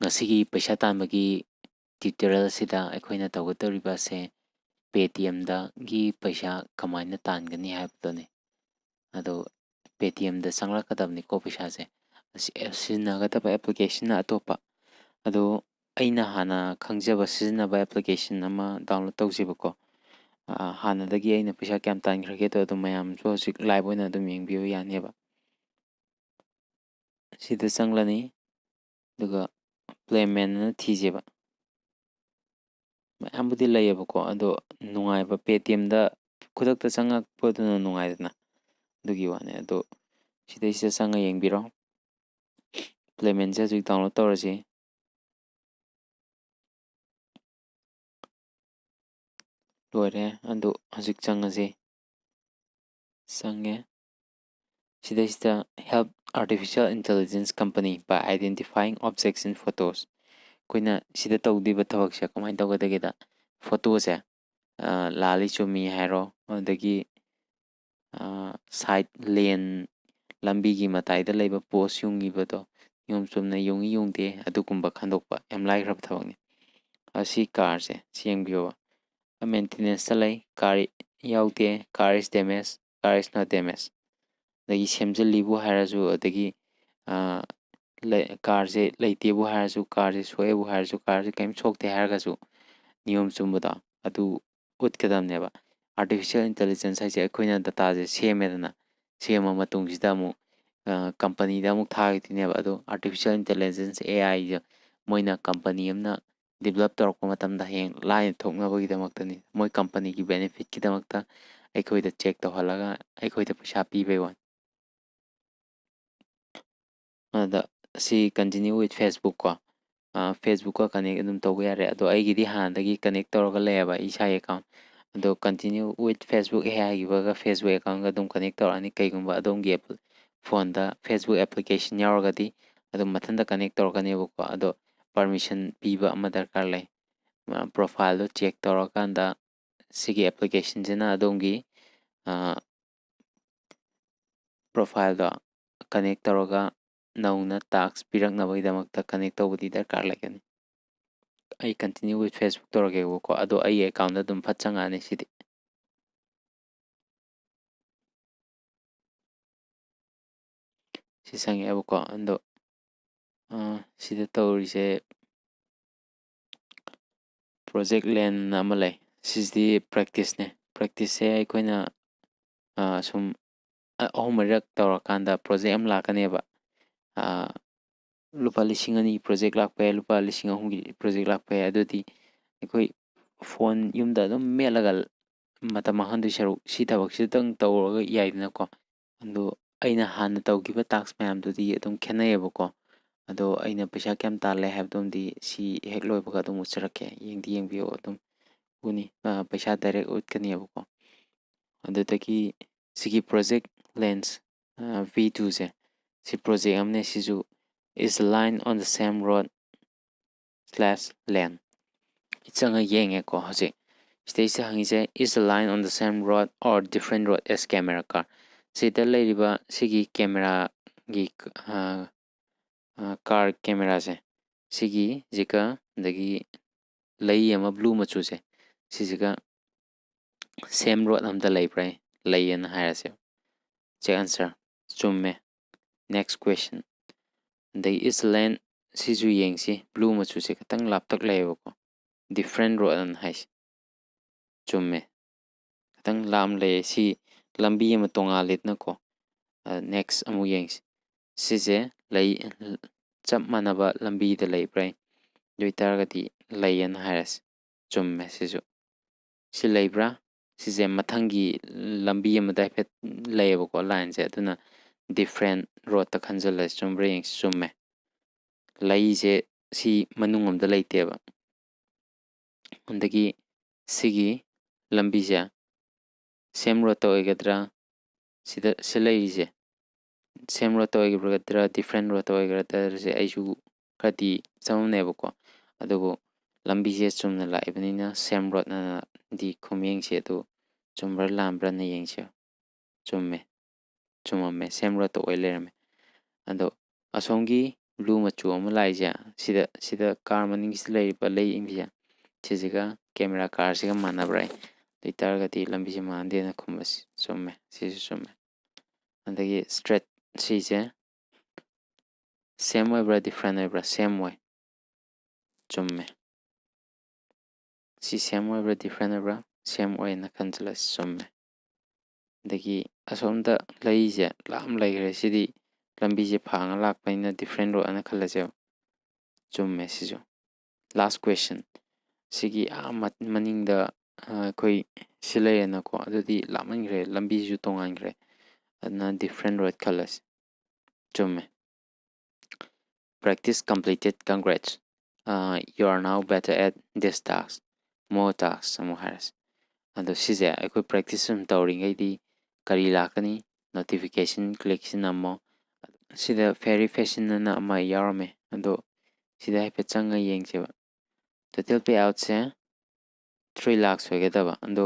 ngasi paisa tanbagi tutorial sida aikoina tawgdoriba se Paytm da gi paisa kamaina tangani habdone ado Paytm da sanglakadabni ko paisa se siznagadaba application na atopa ado aina hana khangjaba siznaba application ama download tawjibako hana dagi aina paisa kyam tangrage to adum mayam so hosik live oina adum yengbiyo yaneba sida sanglani duga payment na thijeba mayambudi layebako ado nungaiba Paytm da khudakta changakpaduna nungaidana dugi wane ado sida sanga yengbiro payment se hosik download tawrasi loire ado hosik changase sange sida help artificial intelligence company by identifying objects in photos koina sida tawdiba thabakse kamai tawgadageda photo se lali chumi hairo adagi side lane lambi gi matai da leba post yungi bado yom chumna yungi yungde adukumba khandokpa yam lai grab thabakni asi car se siengbiyo maintenance lay car yaute car is damaged car is not damaged dagi semjalibu harasu adagi car se leitebu harasu car se soebu harasu car se kaim sokte haragasu niyom chumbada adu utkadamneba artificial intelligence haise akoina data je semedana sema matungsida mu company da mu thagitine ba ado artificial intelligence AI je moina company amna develop torko matamda heng line thoknabagi damaktani moi company ki benefit ki damakta aikoida check to halaga aikoida paisa pibe wan ada si continue with Facebook ko Facebook ko connect adum tawba yare ado aigidi handagi connect tawraga leba isa account ado continue with Facebook AI gi baga Facebook account ga adum connect tawrani kaigumba adom gi phone da Facebook application yauragadi adum mathanda connect tawragani ko ado permission piba ama darkar lay profile do check tawrakanda sigi application jena adomgi profile do connect tawraga nauna tax piraknabaidamakta connect tawbudi darkar lagani ai continue with Facebook tawrage ko ado ai account adum phat changani sidi si sangi abuko ando sida tawrise project land ama lay sidi practice ne practice se aikoina sum ahumrak tawrakanda project am lakaneba lupa lising ani project lakpa lupa lising ahumgi project lakpa adudi aikoi phone yumda adum melagal matam mahandu sharu si tabak sidang tawraga yaidna ko ando aina hana tawgiba tax mayam dudi adum khenayebako ado aina paisa kyam tale habdomdi si hek loibaga adum ucharake yengbiyo adum uni paisa direct utkaniebako adutaki sigi project lens V2 se si project amne sisu is line on the same road slash lane ichanga yenge ko hoje stage hangise is a line on the same road or different road as camera car sida leiriba sigi camera gi car camera se sigi jika dagi lay ama blue machu se sisiga same road amda lay pray lay and hairase check answer chumme next question the is lane sisu yengsi blue machu se katang laptak layebo different road and hais chumme katang lam lay si lambi ama tonga litna ko next amu yengs sise lay chap manaba lambi da lay pray doitargati lay and hairas chumme sisu si laybra sise mathangi lambi ama daifet layebo ko line se aduna different road ta khanjala chumbre yeng chumme lay se si manung amda layteba andagi sigi lambi se same road ta oigadra sida silayise same road ta oigadra different road ta oigadra se aisu khati samnebako adugo lambi se chumna laibanina same road na di khumyeng se tu chumbar lambra na yengse chumme chumamme same road ta oilerame ado asongi blue machu ama laise sida car maning sida leriba lei ingse sisiga camera car siga manabrai leitargati lambi se mande na khumbas summe sisu summe andagi straight sise same way bra different way bra same way chumme si same way bra different way bra same way na khanjala summe dagi asomda leise lam leigre sidi lambi je phanga lakpaina different road ana khalase chumme sisu last question sigi maningda koi silay na ko adudi lamangre lambi ju tongangre adna different road khalas chumme practice completed congrats you are now better at this task more tasks amu haras ado sise akoi practice sum tawring di kari lakani notification click sinamo sida verification na ama yarame ado sida haife changa yengcheba total payout se 3 lakhs hoigedaba ando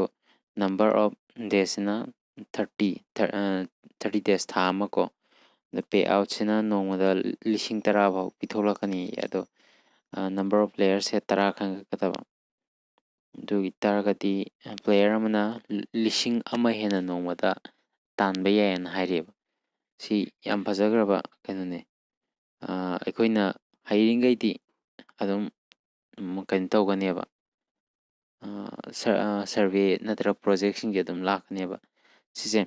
number of days na 30 days tha amako the payout sina nongmada lising tara bhau pitholakani ado number of players se tara khangakadaba du itargati player amana lising ama hena nongmada tanba yayan haireba si yam phajagraba kanone aikoina hairingaidi adum kan tawganeba survey natra project sing adum lakneba sise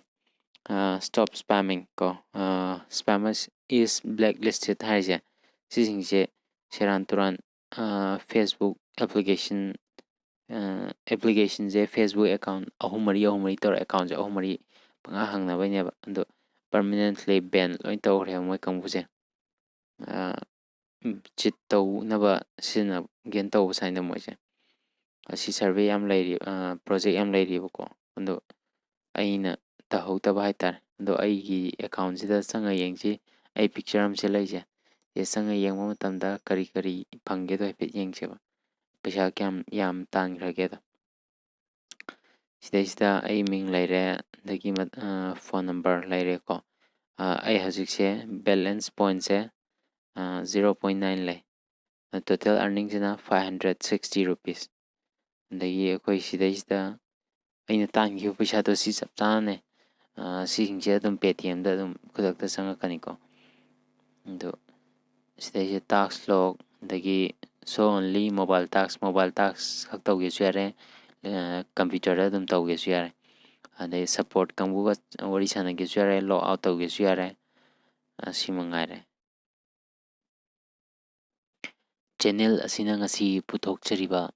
stop spamming ko spammers is blacklisted haise sisingse seran turan Facebook application je Facebook account ahumari tor account je ahumari panga hangna baineba ando permanently ban loin tawre moi kambuje chit taw naba sina gen taw saina moise asi survey am lairi project am lairi bako ando aina tahꯧtaba haitar ando aigi account sida changa yengsi ai picture am se laise ye changa yengma matamda kari kari phangge do hepet yengseba paisa kyam yam tangrage da sida ai ming laire dagi phone number laire ko ai hajik se balance point se 0.9 lay total earnings na 560 rupees dagi koi sida aina tangi paisa to si chap chane si hingse adum paytm da adum khudakta changakani ko ando sida tax log dagi show only mobile tax hak tawge suyare computer da adum tawge suyare adai support kambuga wari sanage suyare log out tawge suyare simangare channel asina ngasi puthokchariba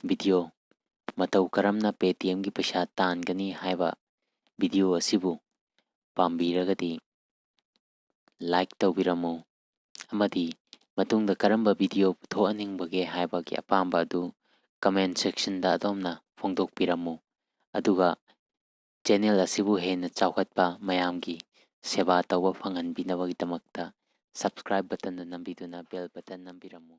video matau karamna paytm gi paisa tangani haiba video asibu pambiragadi like tawbiramu amadi matungda karamba video puthoaningbage haibagi apamba adu comment section da adomna phongdokpiramu aduga channel asibu hena chawkhatpa mayamgi seba tawba phanganbinabagi tamakta subscribe button da nambiduna bell button nambiramu